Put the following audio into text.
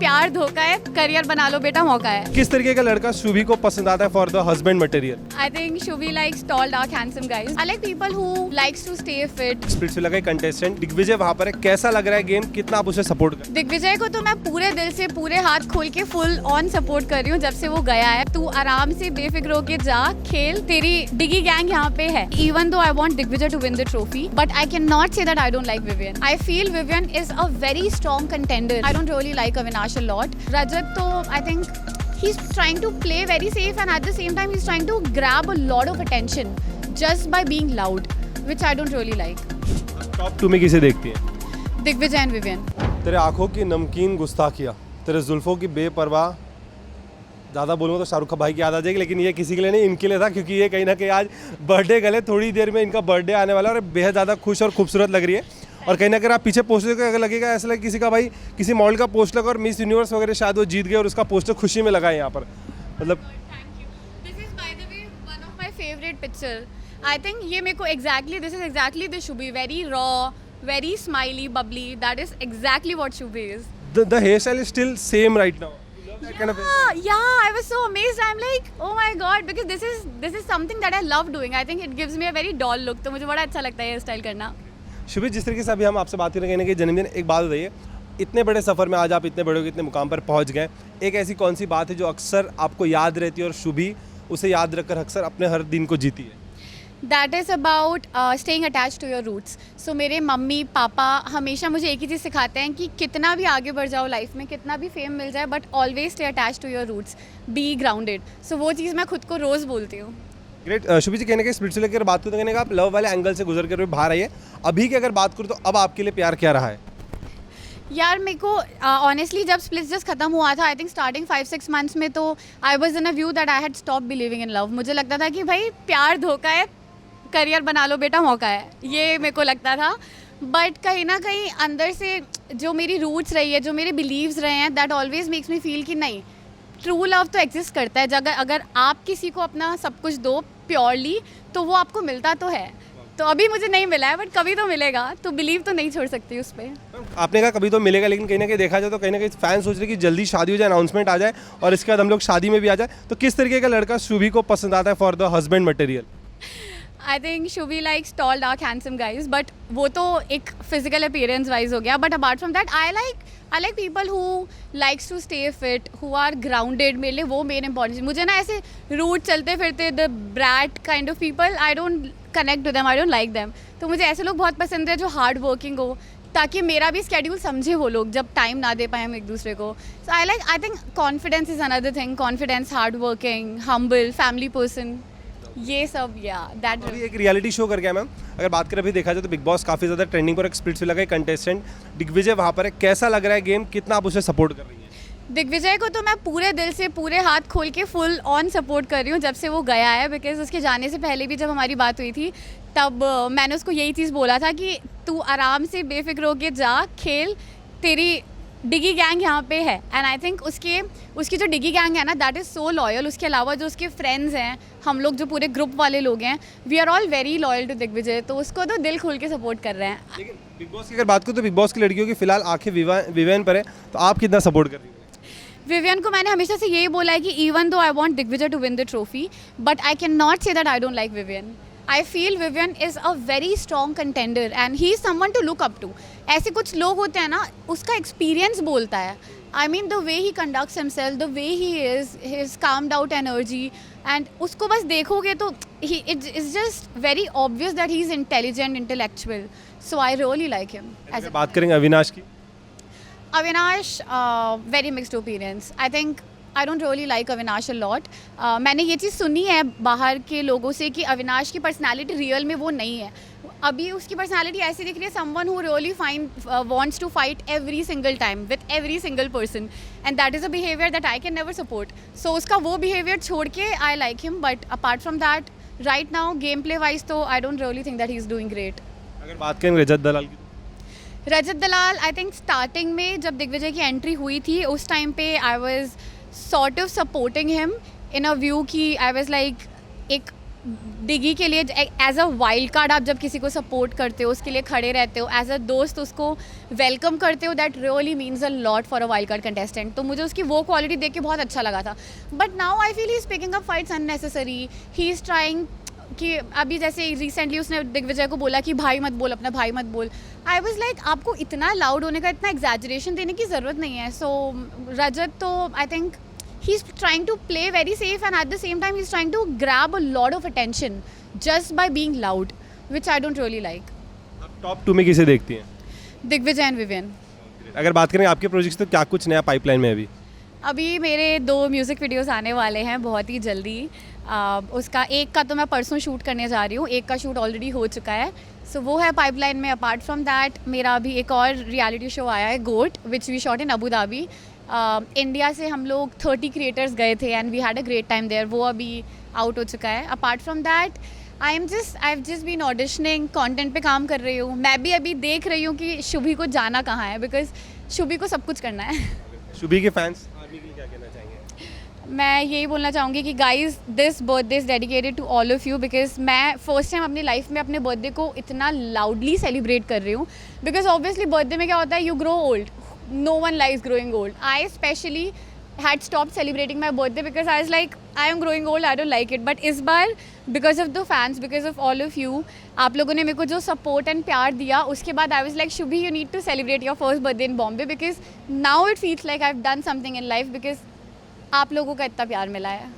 प्यार धोखा है, करियर बना लो बेटा मौका है। किस तरीके का लड़का शुभी को पसंद आता है for the husband material? I think Shubhi likes tall, dark, handsome guys. I like people who likes to stay fit. Splitsvilla का कंटेस्टेंट दिग्विजय वहाँ पर है, कैसा लग रहा है गेम, कितना आप उसे सपोर्ट कर? दिग्विजय को तो मैं पूरे दिल से पूरे हाथ खोल के फुल ऑन सपोर्ट कर रही हूँ जब से वो गया है। तू आराम से बेफिक्र होके जा, खेल, तेरी डिगी गैंग यहाँ पे है। Even though I want Digvijay to win the trophy, but I cannot say that I don't like Vivian. I feel Vivian is a very strong contender. I don't really like Avinash a lot. Rajat तो I think he's trying to play very safe and at the same time he's trying to grab a lot of attention just by being loud, which I don't really like. Top 2 में किसे देखती है? Digvijay and Vivian. तेरे आंखों की नमकीन गुस्ताखिया, तेरे जुल्फों की बेपरवाह, ज़्यादा बोलूँगा तो शाहरुख भाई की याद आ जाएगी, लेकिन ये किसी के लिए नहीं, इनके लिए था, क्योंकि ये कहीं ना कहीं आज बर्थडे गले, थोड़ी देर में इनका बर्थडे आने वाला है और बेहद ज़्यादा खुश और खूबसूरत लग रही है। और कहीं ना कहीं आप पीछे पोस्टर को अगर लगेगा ऐसा लगे किसी का भाई किसी मॉडल का पोस्ट लगा और मिस यूनिवर्स वगैरह शायद वो जीत गए और उसका पोस्टर खुशी में लगा है यहाँ पर, मतलब Thank you. This is by the way one of my favorite picture. I think ये मेरे को this is exactly the Shubhi, very raw, very smiley, bubbly. That is exactly what Shubhi is. the hairstyle is still same right now. You love that kind of hairstyle? Yeah, I was so amazed. I'm like, oh my god, because this is something that I love doing. I think it gives me a very doll look. तो मुझे बड़ा अच्छा लगता है hair style करना। शुभी, जिस तरीके से अभी हम आपसे बात करेंगे कि जन्मदिन, एक बात बताइए, इतने बड़े सफ़र में आज आप इतने बड़े इतने मुकाम पर पहुंच गए, एक ऐसी कौन सी बात है जो अक्सर आपको याद रहती है और शुभी उसे याद रखकर अक्सर अपने हर दिन को जीती है? That is about staying attached to your roots. So मेरे मम्मी पापा हमेशा मुझे एक ही चीज़ सिखाते हैं कि कितना भी आगे बढ़ जाओ लाइफ में, कितना भी फेम मिल जाए, but always stay attached to your roots, be grounded. So वो चीज़ मैं खुद को रोज़ बोलती हूँ. ग्रेट. शुभी जी, कहने के स्प्लिट्सविला की अगर बात करूँ तो कहने का आप लव वाले एंगल से गुजर कर बाहर आइए. अभी की अगर बात करूँ तो अब आपके लिए प्यार क्या रहा है? यार मेरे को ऑनेस्टली जब स्प्लिट्स जस्ट खत्म हुआ था, आई थिंक स्टार्टिंग 5-6 मंथ्स में, तो I was in a view that I had stop believing in love. मुझे लगता था कि भाई प्यार धोखा है, करियर बना लो बेटा मौका है, ये मेरे को लगता था. बट कहीं ना कहीं अंदर से जो मेरी रूट्स रही है, जो मेरे बिलीव्स रहे हैं, that always makes me feel कि नहीं, ट्रू लव तो एग्जिस्ट करता है. अगर आप किसी को अपना सब कुछ दो प्योरली तो वो आपको मिलता तो है. तो अभी मुझे नहीं मिला है, बट कभी तो मिलेगा, तो बिलीव तो नहीं छोड़ सकती उस पर. आपने कहा कभी तो मिलेगा, लेकिन कहीं ना कहीं देखा जाए तो कहीं ना कहीं फैन सोच रहे कि जल्दी शादी हो जाए, अनाउंसमेंट आ जाए और इसके बाद हम लोग शादी में भी आ जाए. तो किस तरीके का लड़का शुभी को पसंद आता है for the husband material? I think Shubhi likes tall dark handsome guys, but वो तो एक फिजिकल अपीयरेंस वाइज हो गया. But apart from that I like people who likes to stay fit, who are grounded. मेरे लिए वो मेन इंपॉर्टेंट. मुझे ना ऐसे रूट चलते फिरते the brat kind of people, I don't connect to them, I don't like them. तो मुझे ऐसे लोग बहुत पसंद है जो हार्ड वर्किंग हो, ताकि मेरा भी स्केड्यूल समझे वो लोग जब टाइम ना दे पाए हम एक दूसरे को. So I think confidence is another thing. Confidence, hard working, humble, family person, ये सब. या दैट अभी एक रियलिटी शो कर गया मैम. अगर बात करें अभी देखा जाए तो बिग बॉस काफ़ी ज़्यादा ट्रेंडिंग पर, एक स्प्लिट्सविला का कंटेस्टेंट दिग्विजय वहाँ पर है, कैसा लग रहा है गेम, कितना आप उसे सपोर्ट कर रही हैं? दिग्विजय को तो मैं पूरे दिल से पूरे हाथ खोल के फुल ऑन सपोर्ट कर रही हूँ जब से वो गया है. बिकॉज उसके जाने से पहले भी जब हमारी बात हुई थी तब मैंने उसको यही चीज़ बोला था कि तू आराम से बेफिक्र होके जा, खेल, तेरी डिगी गैंग यहाँ पे है. एंड आई थिंक उसकी जो डिगी गैंग है ना, दैट इज़ सो लॉयल. उसके अलावा जो उसके फ्रेंड्स हैं, हम लोग जो पूरे ग्रुप वाले लोग हैं, we are all very loyal to Digvijay. तो उसको तो दिल खोल के सपोर्ट कर रहे हैं. लेकिन बिग बॉस की अगर बात करूँ तो बिग बॉस की लड़कियों की फिलहाल आंखें विवियन पर है, तो आप कितना सपोर्ट कर रही हैं? विवियन को मैंने हमेशा से यही बोला है कि even though I want Digvijay to win the trophy, but I can not say that I don't like Vivian. I feel Vivian is a very strong contender and he is someone to look up to. ऐसे कुछ लोग होते हैं ना, उसका experience बोलता है. I mean the way he conducts himself, the way he is, his calmed out energy, and उसको बस देखोगे तो it is just very obvious that he is intelligent, intellectual. So I really like him. बात करेंगे अविनाश की. Avinash, very mixed opinions. I think I don't really like Avinash a lot. मैंने ये चीज़ सुनी है बाहर के लोगों से कि अविनाश की पर्सनालिटी रियल में वो नहीं है. अभी उसकी पर्सनालिटी ऐसी दिख रही है, someone who really wants to fight every single time with every single person, and that is a behavior that I can never support. So उसका वो behavior छोड़ के I like him, but apart from that, right now gameplay wise तो I don't really think that he is doing great. अगर बात करें रजत दलाल की, रजत दलाल, I think starting में जब दिग्विजय की एंट्री हुई थी उस टाइम पे I was sort of supporting him in a view कि आई वाज लाइक एक डिगी के लिए एज अ वाइल्ड कार्ड आप जब किसी को सपोर्ट करते हो, उसके लिए खड़े रहते हो, एज अ दोस्त उसको वेलकम करते हो, that really means a lot for a wild card contestant. तो मुझे उसकी वो क्वालिटी देख के बहुत अच्छा लगा था. But now I feel he is picking up fights unnecessary. He is trying कि अभी जैसे रिसेंटली उसने दिग्विजय को बोला कि भाई मत बोल, अपना भाई मत बोल. आई वॉज लाइक आपको इतना लाउड होने का, इतना एग्जैजरेशन देने की ज़रूरत नहीं है. सो रजत तो I think he's trying to play very safe, and at the same time he's trying to grab a lot of attention just by being loud, which I don't really like. आप top 2 में किसे देखती हैं? Digvijay and Vivian. अगर बात करें आपके projects तो क्या कुछ नया पाइपलाइन में है अभी मेरे 2 म्यूज़िक वीडियोस आने वाले हैं बहुत ही जल्दी. उसका एक का तो मैं परसों शूट करने जा रही हूँ, एक का शूट ऑलरेडी हो चुका है. सो वो है पाइपलाइन में. अपार्ट फ्रॉम दैट मेरा अभी एक और रियलिटी शो आया है, GOAT, which we shot in Abu Dhabi. India से हम लोग 30 क्रिएटर्स गए थे and we had a great time there. वो अभी आउट हो चुका है. Apart from that I have just been auditioning, content पे काम कर रही हूँ. मैं भी अभी देख रही हूँ कि शुभी को जाना कहाँ है, बिकॉज शुभी को सब कुछ करना है. शुभी के फैंस आर्मी के लिए क्या कहना चाहेंगे? मैं यही बोलना चाहूँगी कि guys this birthday is dedicated to all of you, because मैं फर्स्ट टाइम अपनी लाइफ में अपने बर्थडे को इतना लाउडली सेलिब्रेट कर रही हूँ. बिकॉज ऑब्वियसली बर्थडे में क्या होता है, you grow old. No one likes growing old. I especially had stopped celebrating my birthday because I was like, I am growing old, I don't like it. But इस बार because of the fans, because of all of you, आप लोगों ने मेरे को जो support and प्यार दिया, उसके बाद I was like, Shubhi, you need to celebrate your first birthday in Bombay because now it feels like I've done something in life because आप लोगों का इतना प्यार मिला है.